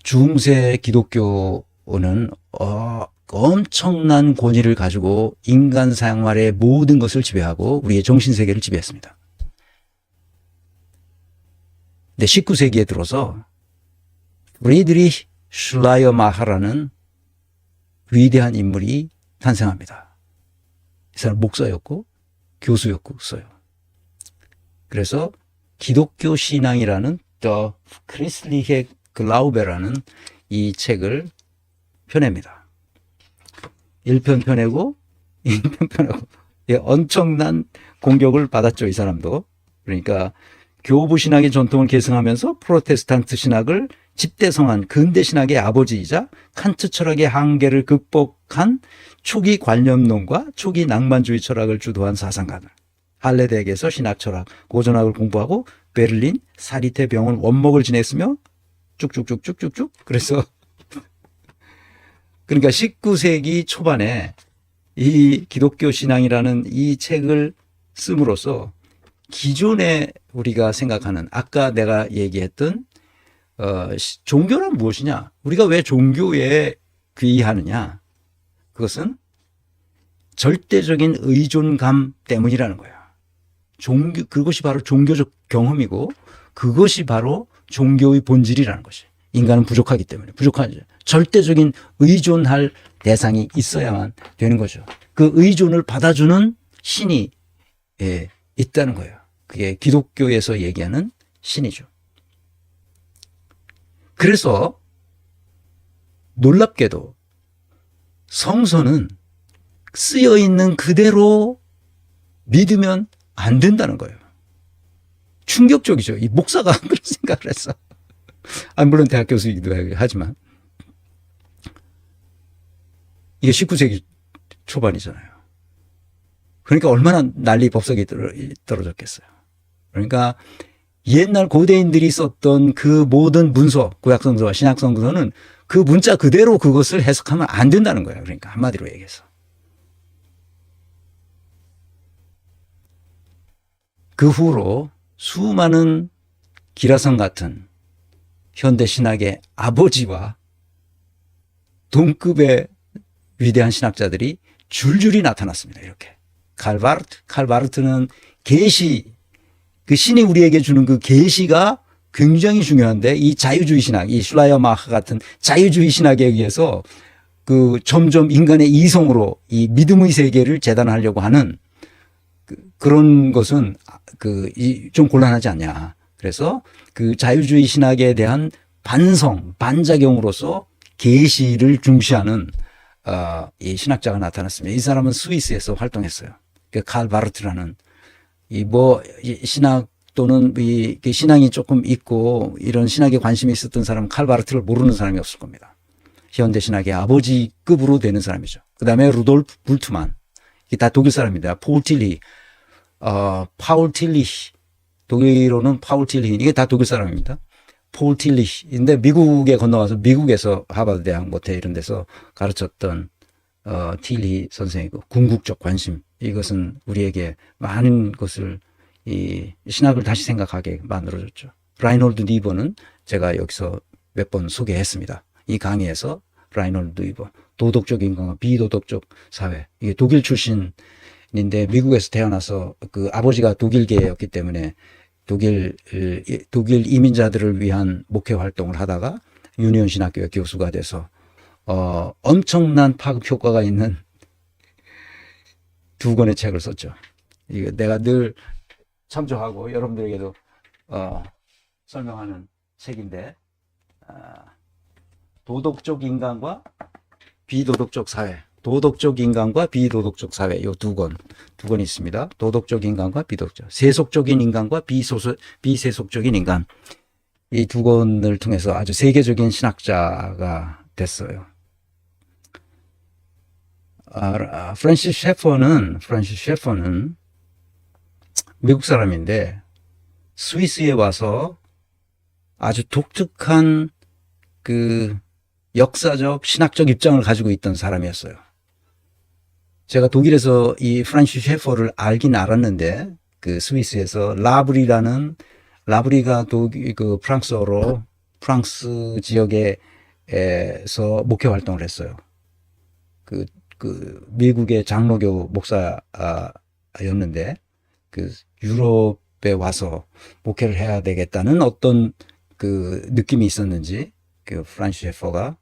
중세 기독교는 엄청난 권위를 가지고 인간 생활의 모든 것을 지배하고 우리의 정신세계를 지배했습니다. 근데 19세기에 들어서 프리드리히 슐라이어마하라는 위대한 인물이 탄생합니다. 이 사람 목사였고 교수였어요. 그래서 기독교 신앙이라는 The Christliche Glaube라는 이 책을 펴냅니다. 1편 펴내고 2편 펴내고 엄청난 공격을 받았죠. 이 사람도. 그러니까 교부 신학의 전통을 계승하면서 프로테스탄트 신학을 집대성한 근대 신학의 아버지이자 칸트 철학의 한계를 극복한 초기 관념론과 초기 낭만주의 철학을 주도한 사상가들. 할레 대학에서 신학 철학, 고전학을 공부하고 베를린 사리테 병원 원목을 지냈으며 쭉쭉쭉쭉쭉쭉. 그래서 그러니까 19세기 초반에 이 기독교 신앙이라는 이 책을 씀으로써 기존에 우리가 생각하는 아까 내가 얘기했던 종교란 무엇이냐? 우리가 왜 종교에 귀의하느냐? 그것은 절대적인 의존감 때문이라는 거야. 그것이 바로 종교적 경험이고 그것이 바로 종교의 본질이라는 것이. 인간은 부족하기 때문에 부족하죠. 절대적인 의존할 대상이 있어야만 되는 거죠. 그 의존을 받아주는 신이 있다는 거예요. 그게 기독교에서 얘기하는 신이죠. 그래서 놀랍게도 성서는 쓰여 있는 그대로 믿으면 안 된다는 거예요. 충격적이죠. 이 목사가 그런 생각을 했어. 물론 대학 교수이기도 하지만 이게 19세기 초반이잖아요. 그러니까 얼마나 난리 법석이 떨어졌겠어요. 그러니까 옛날 고대인들이 썼던 그 모든 문서, 구약성서와 신약성서는 그 문자 그대로 그것을 해석하면 안 된다는 거예요. 그러니까 한마디로 얘기해서. 그 후로 수많은 기라성 같은 현대 신학의 아버지와 동급의 위대한 신학자들이 줄줄이 나타났습니다. 이렇게. 칼바르트는 계시, 그 신이 우리에게 주는 그 계시가 굉장히 중요한데 이 자유주의 신학, 이 슐라이어마하 같은 자유주의 신학에 의해서 그 점점 인간의 이성으로 이 믿음의 세계를 재단하려고 하는 그런 것은 좀 곤란하지 않냐. 그래서 그 자유주의 신학에 대한 반작용으로서 계시를 중시하는 이 신학자가 나타났습니다. 이 사람은 스위스에서 활동했어요. 칼 바르트라는 이 신학 또는 신앙이 조금 있고 이런 신학에 관심이 있었던 사람은 칼 바르트를 모르는 사람이 없을 겁니다. 현대 신학의 아버지급으로 되는 사람이죠. 그 다음에 루돌프 불트만. 이게 다 독일 사람입니다. 파울 틸리히. 독일어는 파울 틸리히. 이게 다 독일 사람입니다. 폴 틸리히인데 미국에 건너가서 미국에서 하버드 대학 모태 이런 데서 가르쳤던 틸리히 선생이고 궁극적 관심. 이것은 우리에게 많은 것을 이 신학을 다시 생각하게 만들어줬죠. 라인홀드 니버는 제가 여기서 몇 번 소개했습니다. 이 강의에서 라인홀드 니버 도덕적 인간과 비도덕적 사회. 이게 독일 출신인데 미국에서 태어나서 그 아버지가 독일계였기 때문에 독일 이민자들을 위한 목회 활동을 하다가 유니온 신학교의 교수가 돼서 엄청난 파급 효과가 있는 2권의 책을 썼죠. 이거 내가 늘 참조하고 여러분들에게도 설명하는 책인데 도덕적 인간과 비도덕적 사회. 도덕적 인간과 비도덕적 사회. 이 두 권이 있습니다. 도덕적 인간과 비도덕적. 세속적인 인간과 비세속적인 인간. 이 2권을 통해서 아주 세계적인 신학자가 됐어요. 프란시스 셰퍼는 미국 사람인데 스위스에 와서 아주 독특한 그 역사적 신학적 입장을 가지고 있던 사람이었어요. 제가 독일에서 이 프란시스 셰퍼를 알긴 알았는데 그 스위스에서 라브리가 프랑스어로 프랑스 지역의 미국에서 목회 활동을 했어요. 미국의 장로교 목사였는데 유럽에 와서 목회를 해야 되겠다는 어떤 느낌이 있었는지 프란시스 셰퍼가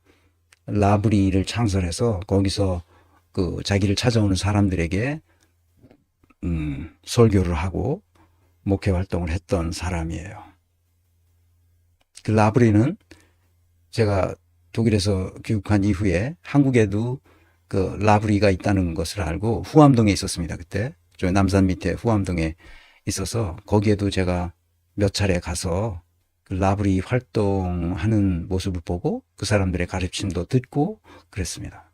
라브리를 창설해서 거기서 자기를 찾아오는 사람들에게 설교를 하고 목회 활동을 했던 사람이에요. 라브리는 제가 독일에서 귀국한 이후에 한국에도 라브리가 있다는 것을 알고 후암동에 있었습니다. 그때 저 남산 밑에 후암동에 있어서 거기에도 제가 몇 차례 가서 라브리 활동하는 모습을 보고 그 사람들의 가르침도 듣고 그랬습니다.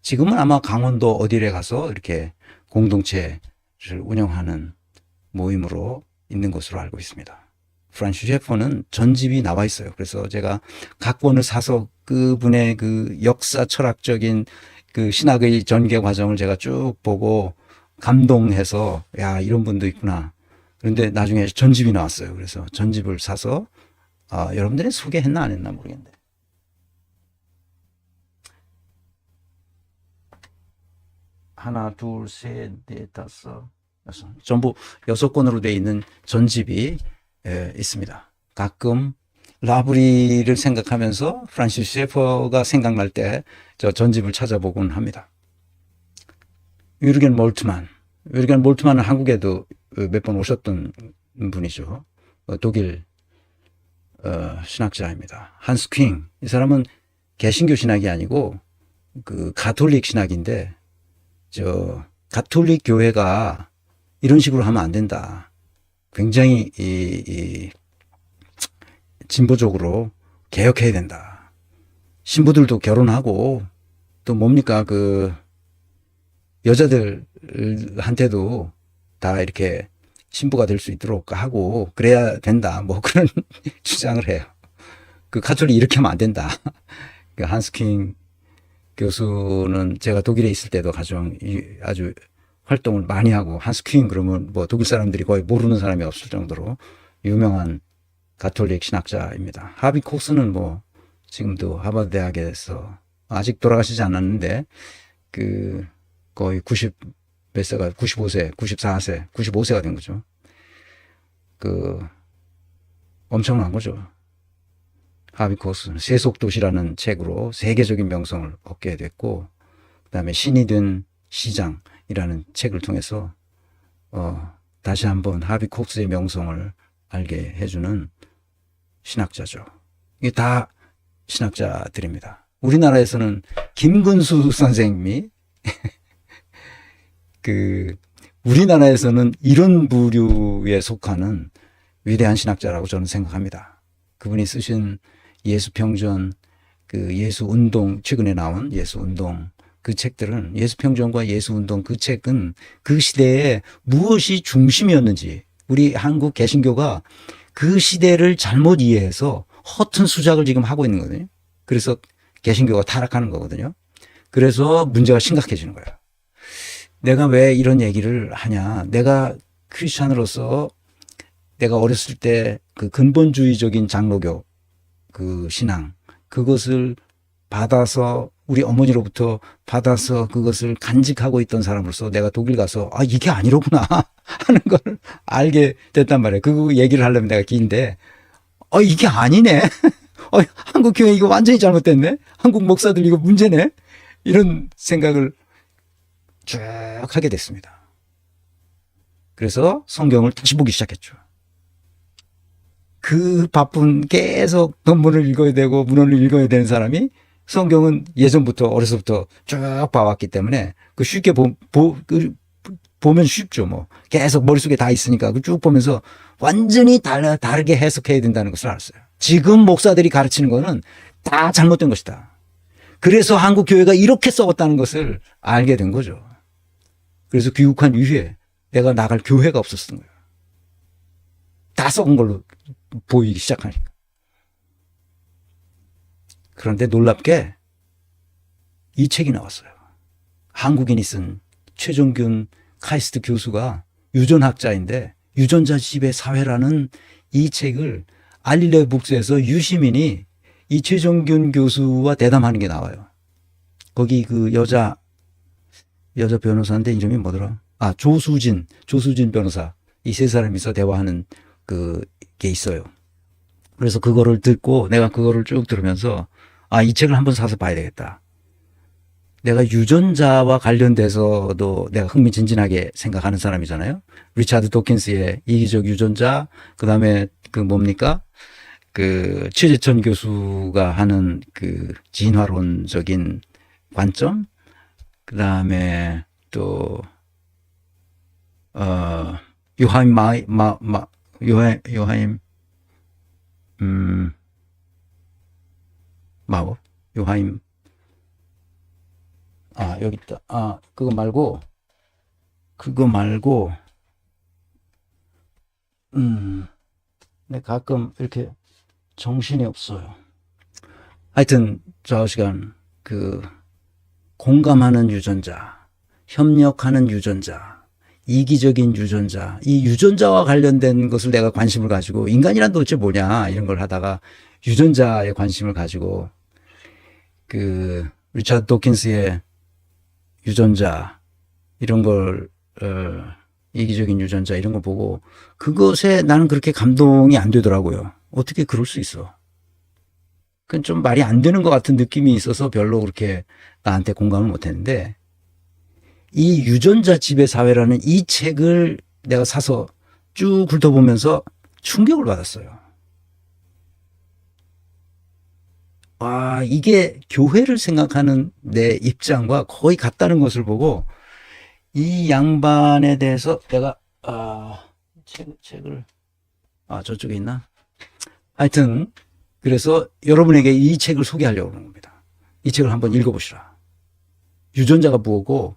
지금은 아마 강원도 어디에 가서 이렇게 공동체를 운영하는 모임으로 있는 것으로 알고 있습니다. 프란시스 셰퍼는 전집이 나와 있어요. 그래서 제가 각 권을 사서 그분의 역사 철학적인 신학의 전개 과정을 제가 쭉 보고 감동해서 야, 이런 분도 있구나. 그런데 나중에 전집이 나왔어요. 그래서 전집을 사서 여러분들이 소개했나 안 했나 모르겠는데. 하나, 둘, 셋, 넷, 다섯, 여섯. 전부 6권으로 되어 있는 전집이 있습니다. 가끔 라브리를 생각하면서 프란시스 셰퍼가 생각날 때 저 전집을 찾아보곤 합니다. 위르겐 몰트만은 한국에도 몇 번 오셨던 분이죠. 독일 신학자입니다. 한스 퀸, 이 사람은 개신교 신학이 아니고 가톨릭 신학인데 가톨릭 교회가 이런 식으로 하면 안 된다. 굉장히 진보적으로 개혁해야 된다. 신부들도 결혼하고 또 뭡니까 여자들한테도 다 이렇게 신부가 될 수 있도록 하고 그래야 된다. 뭐 그런 주장을 해요. 가톨릭 이렇게 하면 안 된다. 한스 킹 교수는 제가 독일에 있을 때도 아주 활동을 많이 하고 한스 퀸 그러면 뭐 독일 사람들이 거의 모르는 사람이 없을 정도로 유명한 가톨릭 신학자입니다. 하비 콕스는 뭐 지금도 하버드 대학에서 아직 돌아가시지 않았는데 거의 90몇 세가 95세, 94세, 95세가 된 거죠. 엄청난 거죠. 하비 콕스는 세속도시라는 책으로 세계적인 명성을 얻게 됐고 그다음에 신이 된 시장이라는 책을 통해서 다시 한번 하비 콕스의 명성을 알게 해주는 신학자죠. 이게 다 신학자들입니다. 우리나라에서는 김근수 선생님이 우리나라에서는 이런 부류에 속하는 위대한 신학자라고 저는 생각합니다. 그분이 쓰신 예수평전, 예수운동, 최근에 나온 예수운동, 그 책들은 예수평전과 예수운동 그 책은 그 시대에 무엇이 중심이었는지 우리 한국 개신교가 그 시대를 잘못 이해해서 허튼 수작을 지금 하고 있는 거거든요. 그래서 개신교가 타락하는 거거든요. 그래서 문제가 심각해지는 거예요. 내가 왜 이런 얘기를 하냐. 내가 크리스찬으로서 내가 어렸을 때 근본주의적인 장로교 신앙 그것을 받아서 우리 어머니로부터 받아서 그것을 간직하고 있던 사람으로서 내가 독일 가서 이게 아니로구나 하는 걸 알게 됐단 말이에요. 그 얘기를 하려면 내가 긴데 이게 아니네. 한국 교회 이거 완전히 잘못됐네. 한국 목사들 이거 문제네. 이런 생각을 쭉 하게 됐습니다. 그래서 성경을 다시 보기 시작했죠. 바쁜 계속 논문을 읽어야 되고 문헌을 읽어야 되는 사람이 성경은 예전부터 어려서부터 쭉 봐왔기 때문에 쉽게 보면 쉽죠. 뭐 계속 머릿속에 다 있으니까 쭉 보면서 완전히 다르게 해석해야 된다는 것을 알았어요. 지금 목사들이 가르치는 거는 다 잘못된 것이다. 그래서 한국 교회가 이렇게 썩었다는 것을 알게 된 거죠. 그래서 귀국한 이후에 내가 나갈 교회가 없었던 거예요. 다 썩은 걸로 보이기 시작하니까. 그런데 놀랍게 이 책이 나왔어요. 한국인이 쓴 최종균 카이스트 교수가 유전학자인데 유전자 집의 사회라는 이 책을 알릴레 북스에서 유시민이 이 최종균 교수와 대담하는 게 나와요. 거기 그 여자 변호사인데 이름이 뭐더라? 아, 조수진 변호사. 이 세 사람이서 대화하는 그게 있어요. 그래서 그거를 듣고 내가 그거를 쭉 들으면서 아, 이 책을 한번 사서 봐야 되겠다. 내가 유전자와 관련돼서도 내가 흥미진진하게 생각하는 사람이잖아요. 리차드 도킨스의 이기적 유전자, 그 다음에 그 뭡니까? 그 최재천 교수가 하는 그 진화론적인 관점, 그 다음에 또, 요하임 요하임, 마법? 요하임, 아, 여기 있다. 아, 그거 말고, 내 가끔 이렇게 정신이 없어요. 하여튼, 좌우시간, 공감하는 유전자, 협력하는 유전자, 이기적인 유전자, 이 유전자와 관련된 것을 내가 관심을 가지고, 인간이란 도대체 뭐냐, 이런 걸 하다가 유전자에 관심을 가지고, 리차드 도킨스의 유전자, 이런 걸, 이기적인 유전자, 이런 거 보고, 그것에 나는 그렇게 감동이 안 되더라고요. 어떻게 그럴 수 있어? 그건 좀 말이 안 되는 것 같은 느낌이 있어서 별로 그렇게 나한테 공감을 못 했는데, 이 유전자 지배 사회라는 이 책을 내가 사서 쭉 훑어보면서 충격을 받았어요. 와, 이게 교회를 생각하는 내 입장과 거의 같다는 것을 보고, 이 양반에 대해서 내가, 책을, 저쪽에 있나? 하여튼, 그래서 여러분에게 이 책을 소개하려고 하는 겁니다. 이 책을 한번 읽어보시라. 유전자가 뭐고,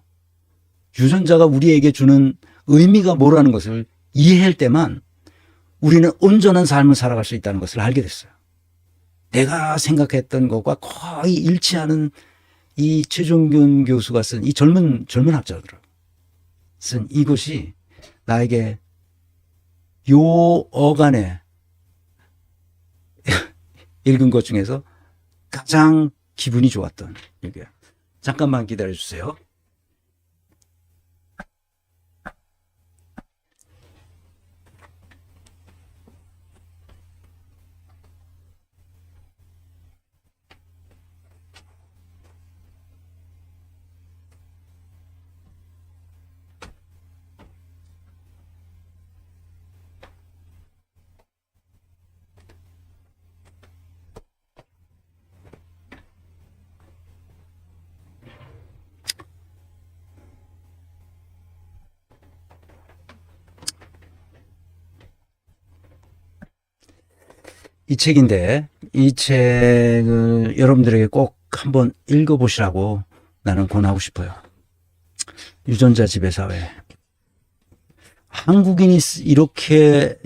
유전자가 우리에게 주는 의미가 뭐라는 것을 이해할 때만 우리는 온전한 삶을 살아갈 수 있다는 것을 알게 됐어요. 내가 생각했던 것과 거의 일치하는 이 최종균 교수가 쓴 이 젊은 학자들 쓴 이것이 나에게 요 어간에 읽은 것 중에서 가장 기분이 좋았던 얘기예요. 잠깐만 기다려 주세요. 이 책인데 이 책을 여러분들에게 꼭 한번 읽어보시라고 나는 권하고 싶어요. 유전자 지배사회. 한국인이 이렇게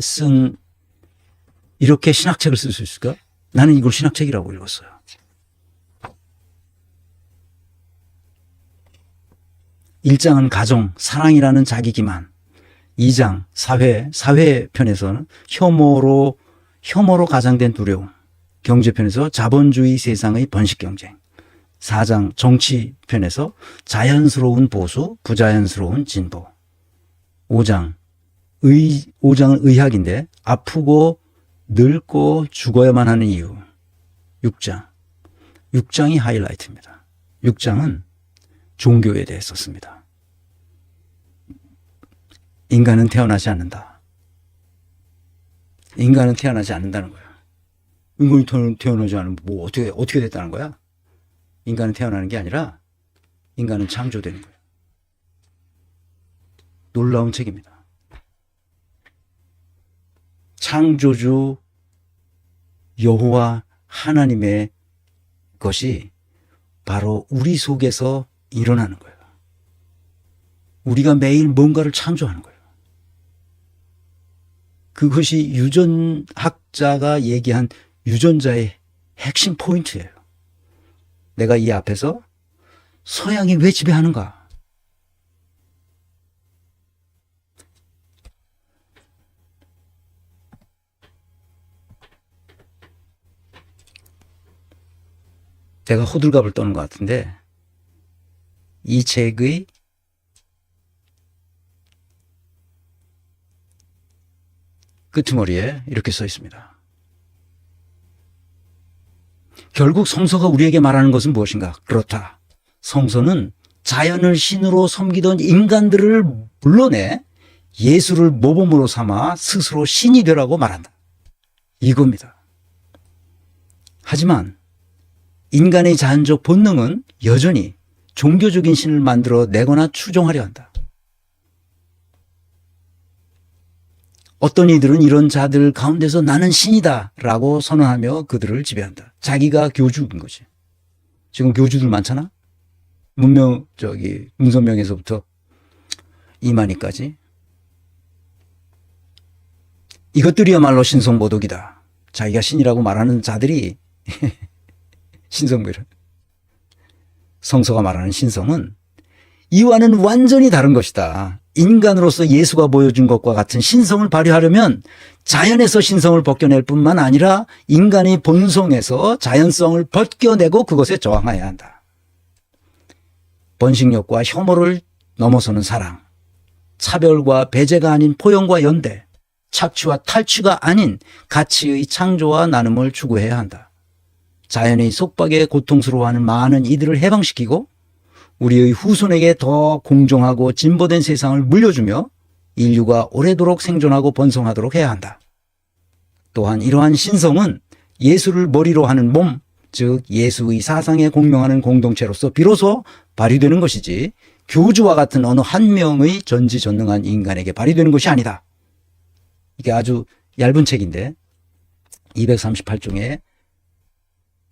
신학책을 쓸 수 있을까? 나는 이걸 신학책이라고 읽었어요. 일장은 가정, 사랑이라는 자기 기만. 2장, 사회 편에서는 혐오로 가장된 두려움. 경제편에서 자본주의 세상의 번식 경쟁. 4장, 정치 편에서 자연스러운 보수, 부자연스러운 진보. 5장은 의학인데 아프고 늙고 죽어야만 하는 이유. 6장이 하이라이트입니다. 6장은 종교에 대해 썼습니다. 인간은 태어나지 않는다. 인간은 태어나지 않는다는 거야. 인간이 태어나지 않으면 뭐 어떻게 됐다는 거야? 인간은 태어나는 게 아니라 인간은 창조되는 거예요. 놀라운 책입니다. 창조주 여호와 하나님의 것이 바로 우리 속에서 일어나는 거예요. 우리가 매일 뭔가를 창조하는 거예요. 그것이 유전학자가 얘기한 유전자의 핵심 포인트예요. 내가 이 앞에서 서양이 왜 지배하는가? 내가 호들갑을 떠는 것 같은데 이 책의 끄트머리에 이렇게 써 있습니다. 결국 성서가 우리에게 말하는 것은 무엇인가? 그렇다. 성서는 자연을 신으로 섬기던 인간들을 불러내 예수를 모범으로 삼아 스스로 신이 되라고 말한다. 이겁니다. 하지만 인간의 자연적 본능은 여전히 종교적인 신을 만들어 내거나 추종하려 한다. 어떤 이들은 이런 자들 가운데서 나는 신이다 라고 선언하며 그들을 지배한다. 자기가 교주인 거지. 지금 교주들 많잖아. 문선명에서부터 이만희까지. 이것들이야말로 신성모독이다. 자기가 신이라고 말하는 자들이 신성모독. 성서가 말하는 신성은 이와는 완전히 다른 것이다. 인간으로서 예수가 보여준 것과 같은 신성을 발휘하려면 자연에서 신성을 벗겨낼 뿐만 아니라 인간의 본성에서 자연성을 벗겨내고 그것에 저항해야 한다. 번식력과 혐오를 넘어서는 사랑, 차별과 배제가 아닌 포용과 연대, 착취와 탈취가 아닌 가치의 창조와 나눔을 추구해야 한다. 자연의 속박에 고통스러워하는 많은 이들을 해방시키고 우리의 후손에게 더 공정하고 진보된 세상을 물려주며 인류가 오래도록 생존하고 번성하도록 해야 한다. 또한 이러한 신성은 예수를 머리로 하는 몸, 즉 예수의 사상에 공명하는 공동체로서 비로소 발휘되는 것이지 교주와 같은 어느 한 명의 전지전능한 인간에게 발휘되는 것이 아니다. 이게 아주 얇은 책인데 238종의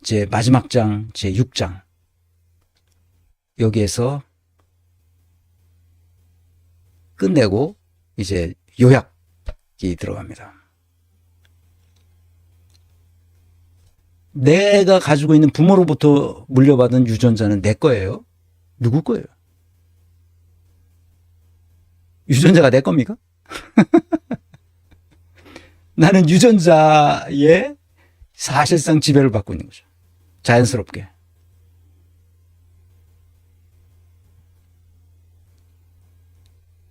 제 마지막 장 제6장 여기에서 끝내고 이제 요약이 들어갑니다. 내가 가지고 있는 부모로부터 물려받은 유전자는 내 거예요? 누구 거예요? 유전자가 내 겁니까? 나는 유전자에 사실상 지배를 받고 있는 거죠. 자연스럽게.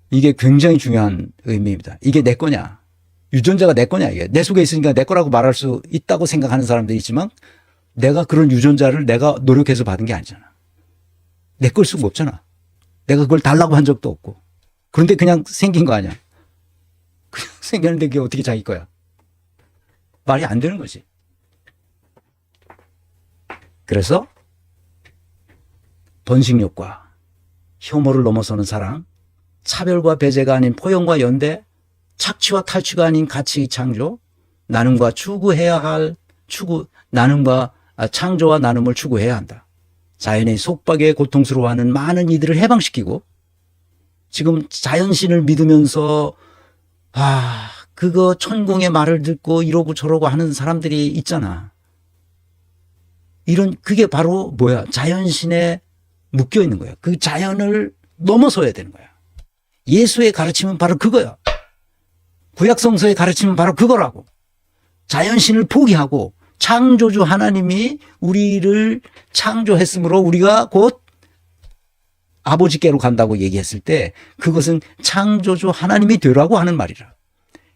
이게 굉장히 중요한 의미입니다. 이게 내 거냐? 유전자가 내 거냐? 이게 내 속에 있으니까 내 거라고 말할 수 있다고 생각하는 사람들이 있지만 내가 그런 유전자를 내가 노력해서 받은 게 아니잖아. 내 걸 수가 없잖아. 내가 그걸 달라고 한 적도 없고. 그런데 그냥 생긴 거 아니야. 그냥 생겼는데 그게 어떻게 자기 거야? 말이 안 되는 거지. 그래서 번식력과 혐오를 넘어서는 사랑, 차별과 배제가 아닌 포용과 연대, 착취와 탈취가 아닌 가치의 창조, 나눔과 창조와 나눔을 추구해야 한다. 자연의 속박에 고통스러워하는 많은 이들을 해방시키고 지금 자연신을 믿으면서 그거 천공의 말을 듣고 이러고 저러고 하는 사람들이 있잖아. 그게 바로 뭐야? 자연신에 묶여 있는 거야. 그 자연을 넘어서야 되는 거야. 예수의 가르침은 바로 그거야. 구약성서의 가르침은 바로 그거라고. 자연신을 포기하고 창조주 하나님이 우리를 창조했으므로 우리가 곧 아버지께로 간다고 얘기했을 때 그것은 창조주 하나님이 되라고 하는 말이라.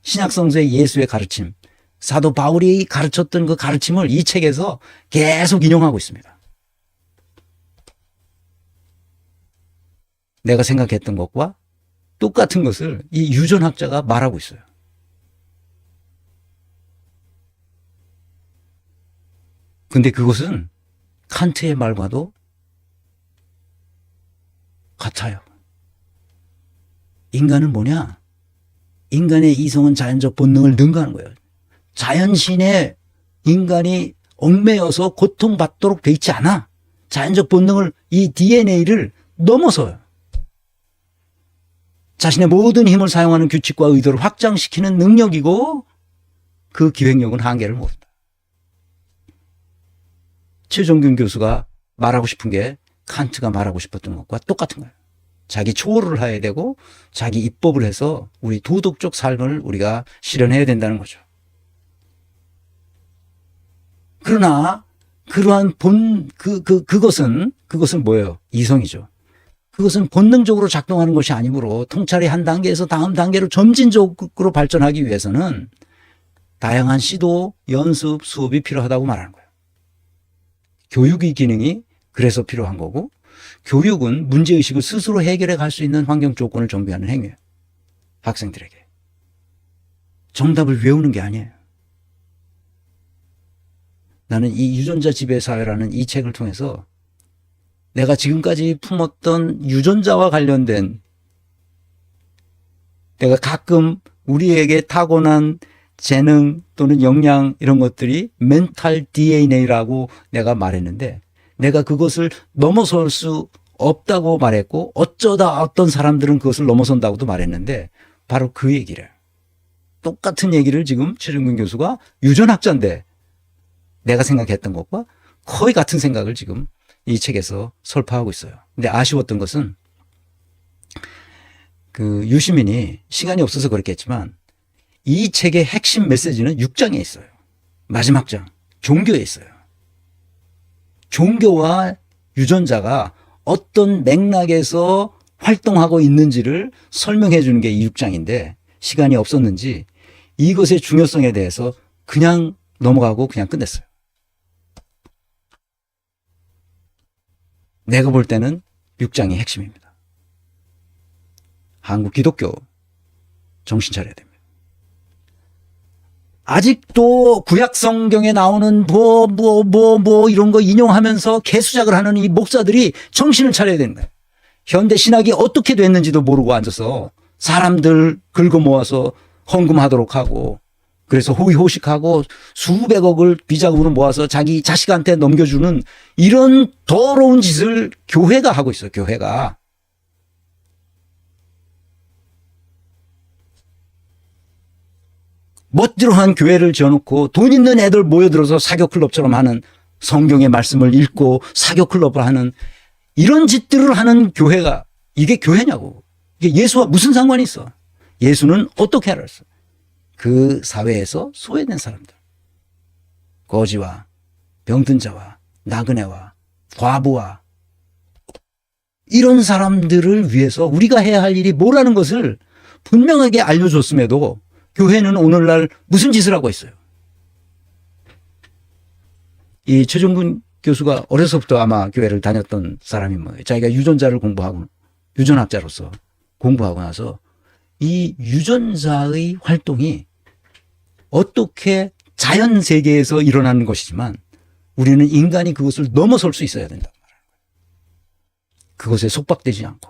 신약성서의 예수의 가르침, 사도 바울이 가르쳤던 그 가르침을 이 책에서 계속 인용하고 있습니다. 내가 생각했던 것과 똑같은 것을 이 유전학자가 말하고 있어요. 근데 그것은 칸트의 말과도 같아요. 인간은 뭐냐? 인간의 이성은 자연적 본능을 능가하는 거예요. 자연신에 인간이 얽매여서 고통받도록 돼 있지 않아. 자연적 본능을, 이 DNA를 넘어서요. 자신의 모든 힘을 사용하는 규칙과 의도를 확장시키는 능력이고 그 기획력은 한계를 모른다. 최종균 교수가 말하고 싶은 게 칸트가 말하고 싶었던 것과 똑같은 거예요. 자기 초월을 해야 되고 자기 입법을 해서 우리 도덕적 삶을 우리가 실현해야 된다는 거죠. 그러나 그러한 그것은 뭐예요? 이성이죠. 그것은 본능적으로 작동하는 것이 아니므로 통찰의 한 단계에서 다음 단계로 점진적으로 발전하기 위해서는 다양한 시도, 연습, 수업이 필요하다고 말하는 거예요. 교육의 기능이 그래서 필요한 거고, 교육은 문제의식을 스스로 해결해 갈 수 있는 환경 조건을 정비하는 행위예요. 학생들에게. 정답을 외우는 게 아니에요. 나는 이 유전자 지배 사회라는 이 책을 통해서 내가 지금까지 품었던 유전자와 관련된, 내가 가끔 우리에게 타고난 재능 또는 역량 이런 것들이 멘탈 DNA라고 내가 말했는데, 내가 그것을 넘어설 수 없다고 말했고, 어쩌다 어떤 사람들은 그것을 넘어선다고도 말했는데, 바로 그 얘기를, 똑같은 얘기를 지금 최정근 교수가 유전학자인데 내가 생각했던 것과 거의 같은 생각을 지금 이 책에서 설파하고 있어요. 근데 아쉬웠던 것은 그 유시민이 시간이 없어서 그렇겠지만 이 책의 핵심 메시지는 6장에 있어요. 마지막 장, 종교에 있어요. 종교와 유전자가 어떤 맥락에서 활동하고 있는지를 설명해 주는 게 이 6장인데 시간이 없었는지 이것의 중요성에 대해서 그냥 넘어가고 그냥 끝냈어요. 내가 볼 때는 6장이 핵심입니다. 한국 기독교 정신 차려야 됩니다. 아직도 구약 성경에 나오는 이런 거 인용하면서 개수작을 하는 이 목사들이 정신을 차려야 된다. 현대 신학이 어떻게 됐는지도 모르고 앉아서 사람들 긁어 모아서 헌금하도록 하고, 그래서 호의호식하고 수백억을 비자금으로 모아서 자기 자식한테 넘겨주는 이런 더러운 짓을 교회가 하고 있어요. 교회가. 멋들어한 교회를 지어놓고 돈 있는 애들 모여들어서 사교클럽처럼 하는, 성경의 말씀을 읽고 사교클럽을 하는 이런 짓들을 하는 교회가, 이게 교회냐고. 이게 예수와 무슨 상관이 있어. 예수는 어떻게 알았어? 그 사회에서 소외된 사람들, 거지와 병든 자와 나그네와 과부와 이런 사람들을 위해서 우리가 해야 할 일이 뭐라는 것을 분명하게 알려줬음에도 교회는 오늘날 무슨 짓을 하고 있어요. 이 최종근 교수가 어려서부터 아마 교회를 다녔던 사람이 뭐예요. 자기가 유전자를 공부하고, 유전학자로서 공부하고 나서 이 유전자의 활동이 어떻게 자연 세계에서 일어나는 것이지만 우리는 인간이 그것을 넘어설 수 있어야 된다. 그것에 속박되지 않고